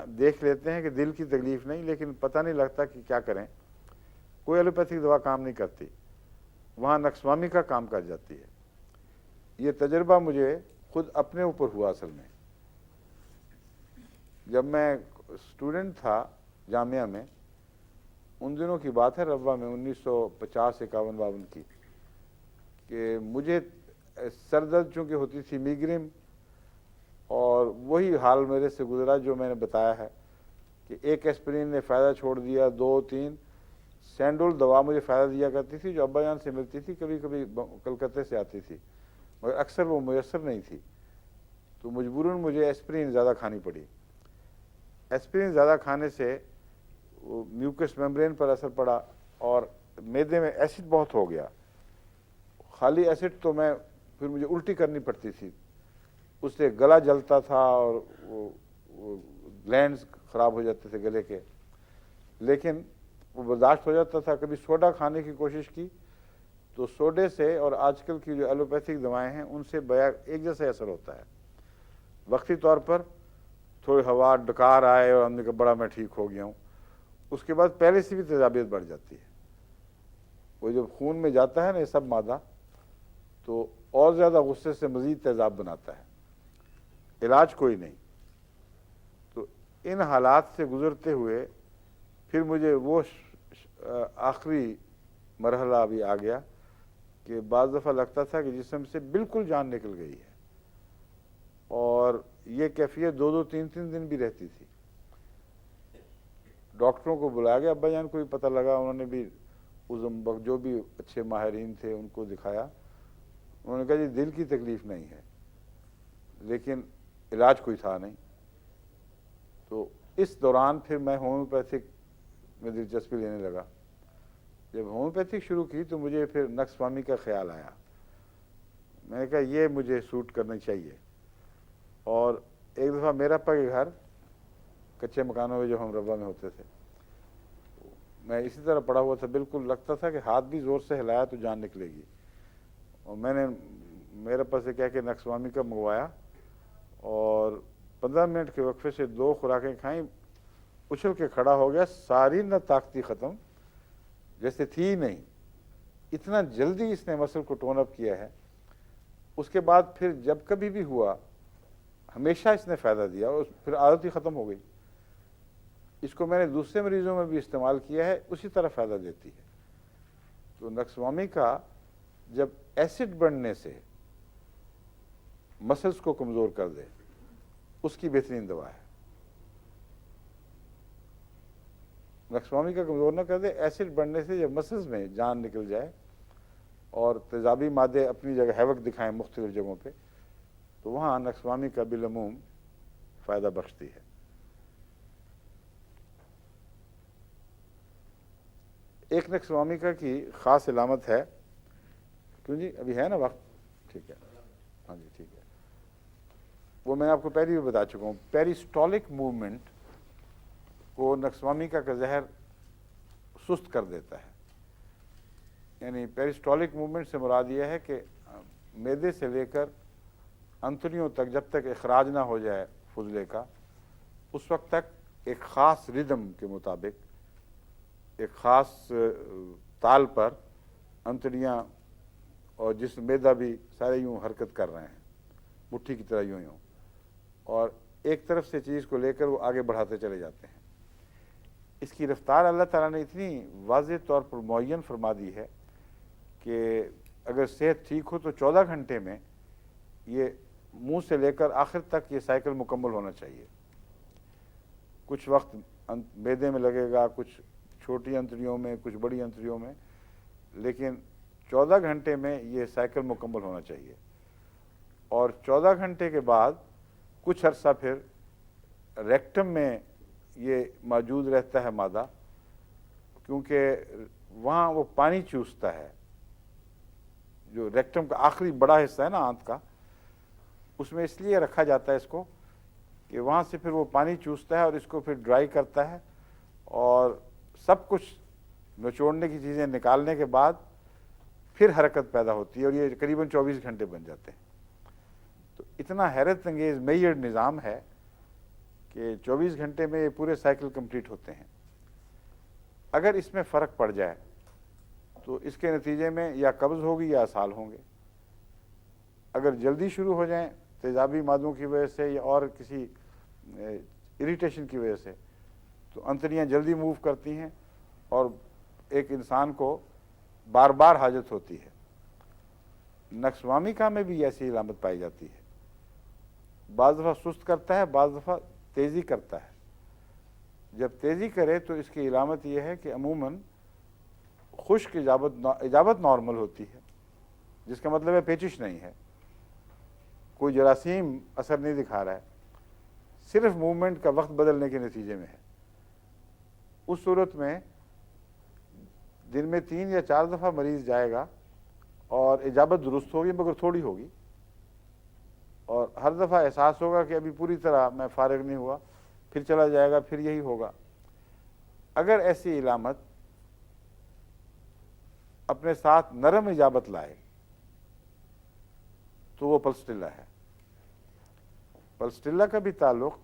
Speaker 1: دیکھ لیتے ہیں کہ دل کی تکلیف نہیں، لیکن پتہ نہیں لگتا کہ کیا کریں۔ کوئی ایلوپیتھک دوا کام نہیں کرتی، وہاں نقص کا کام کر جاتی ہے۔ یہ تجربہ مجھے خود اپنے اوپر ہوا اصل میں۔ جب میں اسٹوڈنٹ تھا جامعہ میں، ان دنوں کی بات ہے، ربوہ میں 1950 51 52 کی، کہ مجھے سر درد چونکہ ہوتی تھی، میگرین، اور وہی حال میرے سے گزرا جو میں نے بتایا ہے کہ ایک ایسپرین نے فائدہ چھوڑ دیا، 2 3 سینڈول دوا مجھے فائدہ دیا کرتی تھی جو ابا جان سے ملتی تھی، کبھی کبھی کلکتے سے آتی تھی، مگر اکثر وہ میسر نہیں تھی، تو مجبوراً مجھے ایسپرین زیادہ کھانی پڑی۔ ایسپرین زیادہ کھانے سے میوکس میمبرین پر اثر پڑا اور معدے میں ایسڈ بہت ہو گیا۔ خالی ایسڈ تو میں پھر مجھے الٹی کرنی پڑتی تھی، اس سے گلا جلتا تھا اور وہ گلینڈز خراب ہو جاتے تھے گلے کے، لیکن وہ برداشت ہو جاتا تھا۔ کبھی سوڈا کھانے کی کوشش کی تو سوڈے سے اور آج کل کی جو ایلوپیتھک دوائیں ہیں ان سے ایک جیسا اثر ہوتا ہے۔ وقتی طور پر تھوڑی ہوا ڈکار آئے اور ہم نے کہا بڑا میں ٹھیک ہو گیا ہوں، اس کے بعد پہلے سے بھی تیزابیت بڑھ جاتی ہے۔ وہ جب خون میں جاتا ہے نا یہ سب مادہ، تو اور زیادہ غصے سے مزید تیزاب بناتا ہے، علاج کوئی نہیں۔ تو ان حالات سے گزرتے ہوئے پھر مجھے وہ آخری مرحلہ بھی آ گیا کہ بعض دفعہ لگتا تھا کہ جسم سے بالکل جان نکل گئی ہے، اور یہ کیفیت 2 2 3 3 دن بھی رہتی تھی۔ ڈاکٹروں کو بلایا گیا، ابا جان کو بھی پتہ لگا، انہوں نے بھی جو بھی اچھے ماہرین تھے ان کو دکھایا، انہوں نے کہا جی دل کی تکلیف نہیں ہے، لیکن علاج کوئی تھا نہیں۔ تو اس دوران پھر میں ہومیوپیتھک میں دلچسپی لینے لگا۔ جب ہومیوپیتھک شروع کی تو مجھے پھر نقص فہمی کا خیال آیا، میں نے کہا یہ مجھے سوٹ کرنا چاہیے۔ اور ایک دفعہ میرا ابا کے گھر کچے مکانوں میں جو ہم ربوہ میں ہوتے تھے، میں اسی طرح پڑا ہوا تھا، بالکل لگتا تھا کہ ہاتھ بھی زور سے ہلایا تو جان نکلے گی، اور میں نے میرے ابا سے کہہ کے نقص فہمی کا منگوایا اور 15 منٹ کے وقفے سے 2 خوراکیں کھائیں، اچھل کے کھڑا ہو گیا، ساری نہ طاقتی ختم، جیسے تھی ہی نہیں۔ اتنا جلدی اس نے مسل کو ٹون اپ کیا ہے۔ اس کے بعد پھر جب کبھی بھی ہوا ہمیشہ اس نے فائدہ دیا، اور پھر عادت ہی ختم ہو گئی۔ اس کو میں نے دوسرے مریضوں میں بھی استعمال کیا ہے، اسی طرح فائدہ دیتی ہے۔ تو نقص فہمی کا جب ایسڈ بڑھنے سے مسلز کو کمزور کر دے، اس کی بہترین دوا ہے۔ نقص فہمی کا کمزور نہ کر دے، ایسڈ بڑھنے سے جب مسلز میں جان نکل جائے اور تیزابی مادے اپنی جگہ ہیوک دکھائیں مختلف جگہوں پہ، تو وہاں نقص فہمی کا بالعموم فائدہ بخشتی ہے۔ ایک نقص فہمی کا کی خاص علامت ہے، کیوں جی ابھی ہے نا وقت؟ ٹھیک ہے، ہاں جی ٹھیک ہے۔ وہ میں نے آپ کو پہلے بھی بتا چکا ہوں، پیریسٹولک موومنٹ کو نقص فہمی کا زہر سست کر دیتا ہے۔ یعنی پیریسٹولک موومنٹ سے مراد یہ ہے کہ معدے سے لے کر انتڑیوں تک جب تک اخراج نہ ہو جائے فضلے کا، اس وقت تک ایک خاص ردم کے مطابق، ایک خاص تال پر انتڑیاں اور جسم معدہ بھی سارے یوں حرکت کر رہے ہیں، مٹھی کی طرح یوں یوں، اور ایک طرف سے چیز کو لے کر وہ آگے بڑھاتے چلے جاتے ہیں۔ اس کی رفتار اللہ تعالیٰ نے اتنی واضح طور پر معین فرما دی ہے کہ اگر صحت ٹھیک ہو تو 14 گھنٹے میں یہ منہ سے لے کر آخر تک یہ سائیکل مکمل ہونا چاہیے۔ کچھ وقت معدے میں لگے گا، کچھ چھوٹی انتڑیوں میں، کچھ بڑی انتڑیوں میں، لیکن 14 گھنٹے میں یہ سائیکل مکمل ہونا چاہیے۔ اور 14 گھنٹے کے بعد کچھ عرصہ پھر ریکٹم میں یہ موجود رہتا ہے مادہ، کیونکہ وہاں وہ پانی چوستا ہے، جو ریکٹم کا آخری بڑا حصہ ہے نا آنت کا، اس میں اس لیے رکھا جاتا ہے اس کو کہ وہاں سے پھر وہ پانی چوستا ہے اور اس کو پھر ڈرائی کرتا ہے اور سب کچھ نچوڑنے کی چیزیں نکالنے کے بعد پھر حرکت پیدا ہوتی ہے اور یہ قریباً 24 گھنٹے بن جاتے ہیں. تو اتنا حیرت انگیز میئرڈ نظام ہے کہ 24 گھنٹے میں یہ پورے سائیکل کمپلیٹ ہوتے ہیں. اگر اس میں فرق پڑ جائے تو اس کے نتیجے میں یا قبض ہوگی یا اسہال ہوں گے. اگر جلدی شروع ہو جائیں تیزابی مادوں کی وجہ سے یا اور کسی اریٹیشن کی وجہ سے تو انتڑیاں جلدی موو کرتی ہیں اور ایک انسان کو بار بار حاجت ہوتی ہے. نکسوامیکا میں بھی ایسی علامت پائی جاتی ہے. بعض دفعہ سست کرتا ہے، بعض دفعہ تیزی کرتا ہے. جب تیزی کرے تو اس کی علامت یہ ہے کہ عموماً خشک اجابت نارمل ہوتی ہے، جس کا مطلب ہے پیچش نہیں ہے، کوئی جراثیم اثر نہیں دکھا رہا ہے، صرف موومنٹ کا وقت بدلنے کے نتیجے میں ہے. اس صورت میں دن میں 3 یا 4 دفعہ مریض جائے گا اور اجابت درست ہوگی مگر تھوڑی ہوگی، اور ہر دفعہ احساس ہوگا کہ ابھی پوری طرح میں فارغ نہیں ہوا، پھر چلا جائے گا، پھر یہی ہوگا. اگر ایسی علامت اپنے ساتھ نرم اجابت لائے تو وہ پلسٹیلا ہے. پلسٹیلا کا بھی تعلق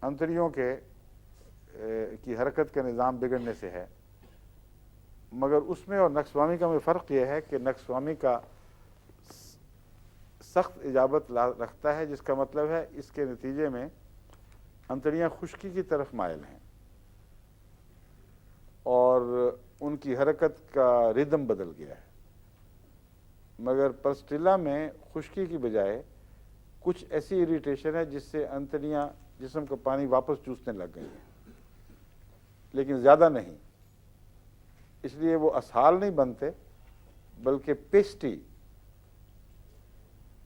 Speaker 1: انتڑیوں کی حرکت کا نظام بگڑنے سے ہے، مگر اس میں اور نکسوامیکا میں فرق یہ ہے کہ نکسوامیکا سخت اجابت رکھتا ہے، جس کا مطلب ہے اس کے نتیجے میں انتڑیاں خشکی کی طرف مائل ہیں اور ان کی حرکت کا ردم بدل گیا ہے. مگر پلسٹیلا میں خشکی کی بجائے کچھ ایسی اریٹیشن ہے جس سے انتڑیاں جسم کا پانی واپس چوسنے لگ گئی ہیں، لیکن زیادہ نہیں. اس لیے وہ اسہال نہیں بنتے بلکہ پیسٹی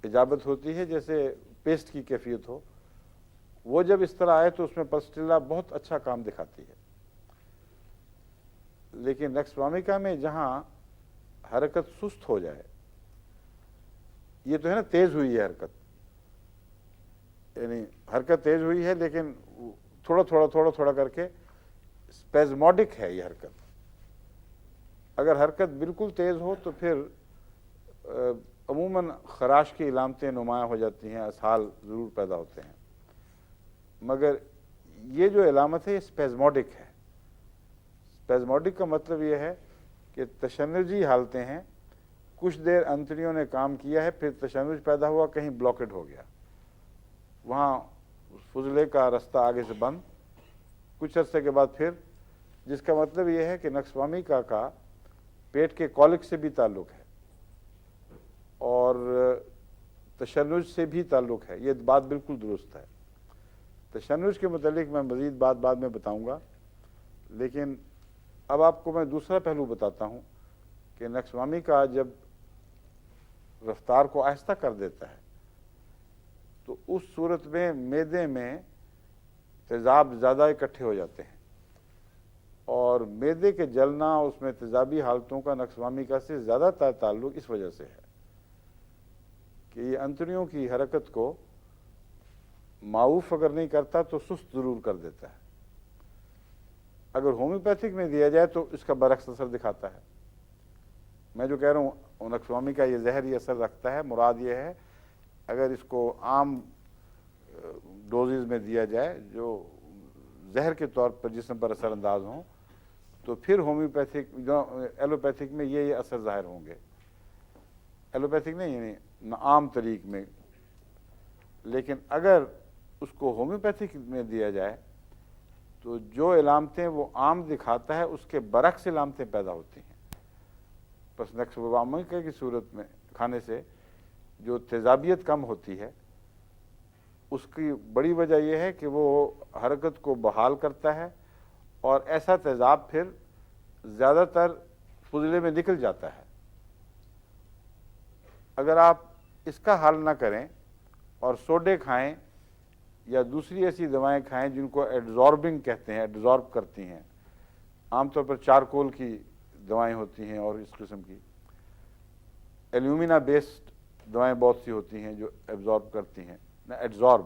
Speaker 1: اجابت ہوتی ہے، جیسے پیسٹ کی کیفیت ہو. وہ جب اس طرح آئے تو اس میں پلسٹیلا بہت اچھا کام دکھاتی ہے. لیکن نکسوامیکا میں جہاں حرکت سست ہو جائے، یہ تو ہے نا تیز ہوئی ہے حرکت، یعنی حرکت تیز ہوئی ہے لیکن تھوڑا تھوڑا تھوڑا تھوڑا کر کے اسپیزموڈک ہے یہ حرکت. اگر حرکت بالکل تیز ہو تو پھر عموماً خراش کی علامتیں نمایاں ہو جاتی ہیں، اسہال ضرور پیدا ہوتے ہیں. مگر یہ جو علامت ہے یہ اسپیزموڈک ہے. اسپیزموڈک کا مطلب یہ ہے کہ تشنجی حالتیں ہیں، کچھ دیر انتڑیوں نے کام کیا ہے، پھر تشنج پیدا ہوا، کہیں بلاکڈ ہو گیا، وہاں فضلے کا رستہ آگے سے بند، کچھ عرصے کے بعد پھر، جس کا مطلب یہ ہے کہ نکسوامیکا کا پیٹ کے کولک سے بھی تعلق ہے اور تشنج سے بھی تعلق ہے. یہ بات بالکل درست ہے. تشنج کے متعلق میں مزید بات بعد میں بتاؤں گا، لیکن اب آپ کو میں دوسرا پہلو بتاتا ہوں کہ نکسوامیکا جب رفتار کو آہستہ کر دیتا ہے تو اس صورت میں معدے میں تیزاب زیادہ اکٹھے ہو جاتے ہیں، اور معدے کے جلنا، اس میں تیزابی حالتوں کا نکسوامیکا سے زیادہ تعلق اس وجہ سے ہے کہ یہ انتڑیوں کی حرکت کو معاوف اگر نہیں کرتا تو سست ضرور کر دیتا ہے. اگر ہومیوپیتھک میں دیا جائے تو اس کا برعکس اثر دکھاتا ہے. میں جو کہہ رہا ہوں نکسوامیکا یہ زہری اثر رکھتا ہے، مراد یہ ہے اگر اس کو عام ڈوزز میں دیا جائے جو زہر کے طور پر جسم پر اثر انداز ہوں تو پھر ہومیوپیتھک ایلوپیتھک میں یہ اثر ظاہر ہوں گے. ایلوپیتھک نہیں، یعنی عام طریق میں. لیکن اگر اس کو ہومیوپیتھک میں دیا جائے تو جو علامتیں وہ عام دکھاتا ہے اس کے برعکس علامتیں پیدا ہوتی ہیں. بس نکسوامیکا کی صورت میں کھانے سے جو تیزابیت کم ہوتی ہے اس کی بڑی وجہ یہ ہے کہ وہ حرکت کو بحال کرتا ہے اور ایسا تیزاب پھر زیادہ تر فضلے میں نکل جاتا ہے. اگر آپ اس کا حل نہ کریں اور سوڈے کھائیں یا دوسری ایسی دوائیں کھائیں جن کو ایڈزاربنگ کہتے ہیں، ایڈزارب کرتی ہیں، عام طور پر چارکول کی دوائیں ہوتی ہیں اور اس قسم کی ایلومینا بیسڈ دوائیں بہت سی ہوتی ہیں جو ایبزارب کرتی ہیں، ایڈزارب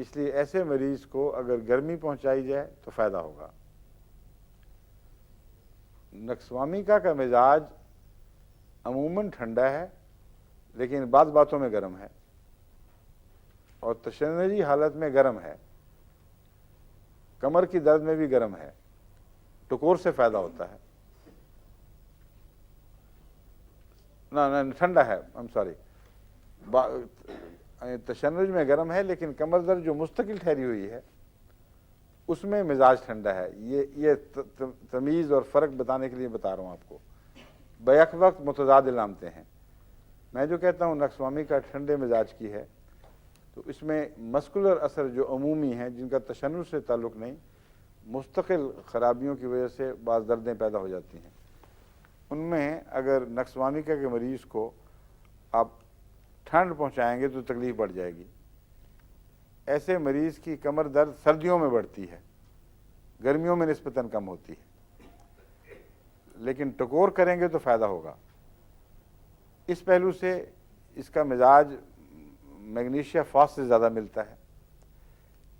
Speaker 1: اس لیے ایسے مریض کو اگر گرمی پہنچائی جائے تو فائدہ ہوگا۔ نکسوامیکا کا مزاج عموماً ٹھنڈا ہے لیکن بعض باتوں میں گرم ہے، اور تشنجی حالت میں گرم ہے، کمر کی درد میں بھی گرم ہے، ٹکور سے فائدہ ہوتا ہے۔ نہ ٹھنڈا ہے، سوری، تشنج میں گرم ہے لیکن کمر درد جو مستقل ٹھہری ہوئی ہے اس میں مزاج ٹھنڈا ہے۔ یہ تمیز اور فرق بتانے کے لیے بتا رہا ہوں آپ کو۔ بیک وقت متضاد علامتیں ہیں۔ میں جو کہتا ہوں نکسوامیکا ٹھنڈے مزاج کی ہے، تو اس میں مسکولر اثر جو عمومی ہیں جن کا تشنج سے تعلق نہیں، مستقل خرابیوں کی وجہ سے بعض دردیں پیدا ہو جاتی ہیں، ان میں اگر نکسوامیکا کے مریض کو آپ ٹھنڈ پہنچائیں گے تو تکلیف بڑھ جائے گی۔ ایسے مریض کی کمر درد سردیوں میں بڑھتی ہے، گرمیوں میں نسبتاً کم ہوتی ہے، لیکن ٹکور کریں گے تو فائدہ ہوگا۔ اس پہلو سے اس کا مزاج میگنیشیا فاس سے زیادہ ملتا ہے،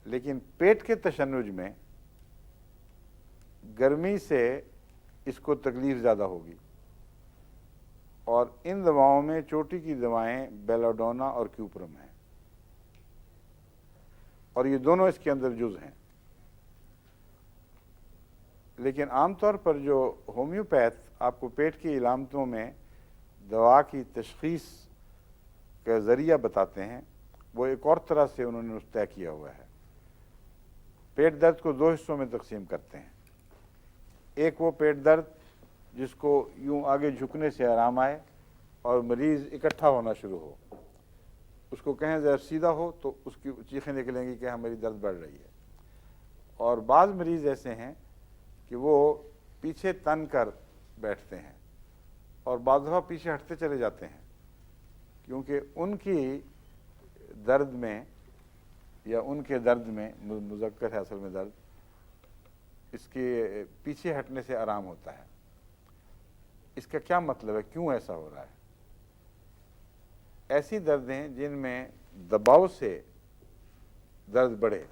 Speaker 1: لیکن پیٹ کے تشنج میں گرمی سے اس کو تکلیف زیادہ ہوگی، اور ان دواؤں میں چوٹی کی دوائیں بیلاڈونا اور کیوپرم ہیں، اور یہ دونوں اس کے اندر جز ہیں۔ لیکن عام طور پر جو ہومیوپیتھ آپ کو پیٹ کی علامتوں میں دوا کی تشخیص کا ذریعہ بتاتے ہیں، وہ ایک اور طرح سے انہوں نے طے کیا ہوا ہے۔ پیٹ درد کو دو حصوں میں تقسیم کرتے ہیں۔ ایک وہ پیٹ درد جس کو یوں آگے جھکنے سے آرام آئے اور مریض اکٹھا ہونا شروع ہو، اس کو کہیں ذرا سیدھا ہو تو اس کی چیخیں نکلیں گی کہ ہماری درد بڑھ رہی ہے۔ اور بعض مریض ایسے ہیں کہ وہ پیچھے تن کر بیٹھتے ہیں اور بعض دفعہ پیچھے ہٹتے چلے جاتے ہیں، کیونکہ ان کی درد میں یا ان کے درد میں، مذکر ہے اصل میں درد، اس کے پیچھے ہٹنے سے آرام ہوتا ہے۔ اس کا کیا مطلب ہے، کیوں ایسا ہو رہا ہے؟ ایسی دردیں جن میں دباؤ سے درد بڑھے،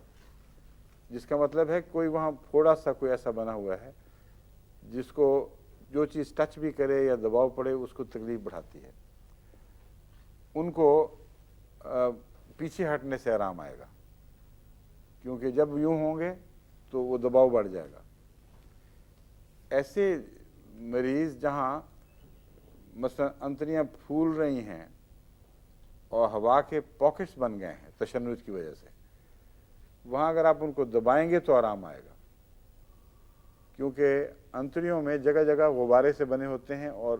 Speaker 1: جس کا مطلب ہے کوئی وہاں تھوڑا سا کوئی ایسا بنا ہوا ہے جس کو جو چیز ٹچ بھی کرے یا دباؤ پڑے اس کو تکلیف بڑھاتی ہے، ان کو پیچھے ہٹنے سے آرام آئے گا، کیونکہ جب یوں ہوں گے تو وہ دباؤ بڑھ جائے گا۔ ایسے مریض جہاں مثلا انتڑیاں پھول رہی ہیں اور ہوا کے پاکٹس بن گئے ہیں تشنج کی وجہ سے، وہاں اگر آپ ان کو دبائیں گے تو آرام آئے گا، کیونکہ انتڑیوں میں جگہ جگہ غبارے سے بنے ہوتے ہیں اور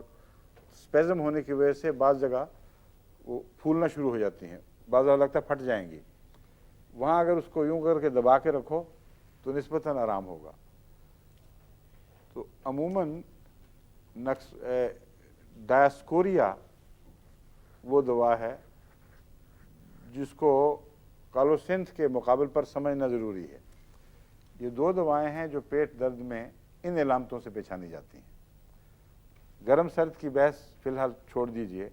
Speaker 1: اسپیزم ہونے کی وجہ سے بعض جگہ وہ پھولنا شروع ہو جاتی ہیں، بعض جگہ لگتا ہے پھٹ جائیں گی۔ وہاں اگر اس کو یوں کر کے دبا کے رکھو تو نسبتاً آرام ہوگا۔ تو عموماً ڈایاسکوریا وہ دوا ہے جس کو کالوسینتھ کے مقابل پر سمجھنا ضروری ہے۔ یہ دو دوائیں ہیں جو پیٹ درد میں ان علامتوں سے پہچانی جاتی ہیں۔ گرم سرد کی بحث فی الحال چھوڑ دیجئے،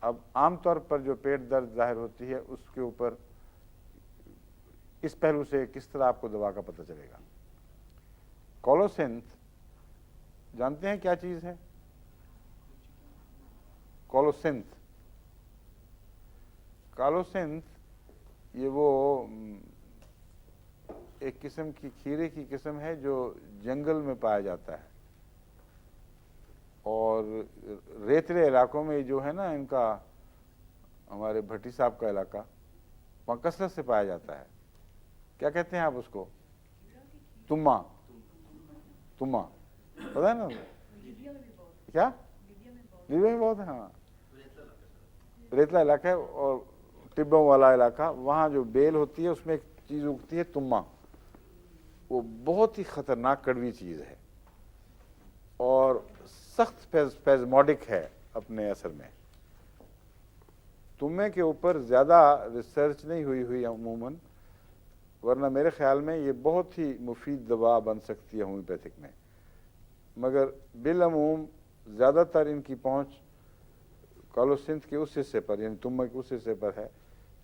Speaker 1: اب عام طور پر جو پیٹ درد ظاہر ہوتی ہے اس کے اوپر اس پہلو سے کس طرح آپ کو دوا کا پتہ چلے گا۔ کالوسینتھ جانتے ہیں کیا چیز ہے؟ کالوسینتھ یہ وہ ایک قسم کی کھیرے کی قسم ہے جو جنگل میں پایا جاتا ہے، اور ریتلے علاقوں میں جو ہے نا ان کا، ہمارے بھٹی صاحب کا علاقہ، وہاں کثرت سے پایا جاتا ہے۔ کیا کہتے ہیں آپ اس کو؟ تما پتہ ہے نا کیا؟ لیبیا میں بہت ہے، ہاں ریتلا علاقہ ہے، اور ٹبوں والا علاقہ، وہاں جو بیل ہوتی ہے اس میں ایک چیز اگتی ہے تما، وہ بہت ہی خطرناک کڑوی چیز ہے اور سخت اسپیزموڈک ہے اپنے اثر میں۔ تمے کے اوپر زیادہ ریسرچ نہیں ہوئی عموماً، ورنہ میرے خیال میں یہ بہت ہی مفید دوا بن سکتی ہے ہومیوپیتھک میں، مگر بالعموم زیادہ تر ان کی پہنچ کالوسینتھ کے اس حصے پر، یعنی تمے کے اس حصے پر ہے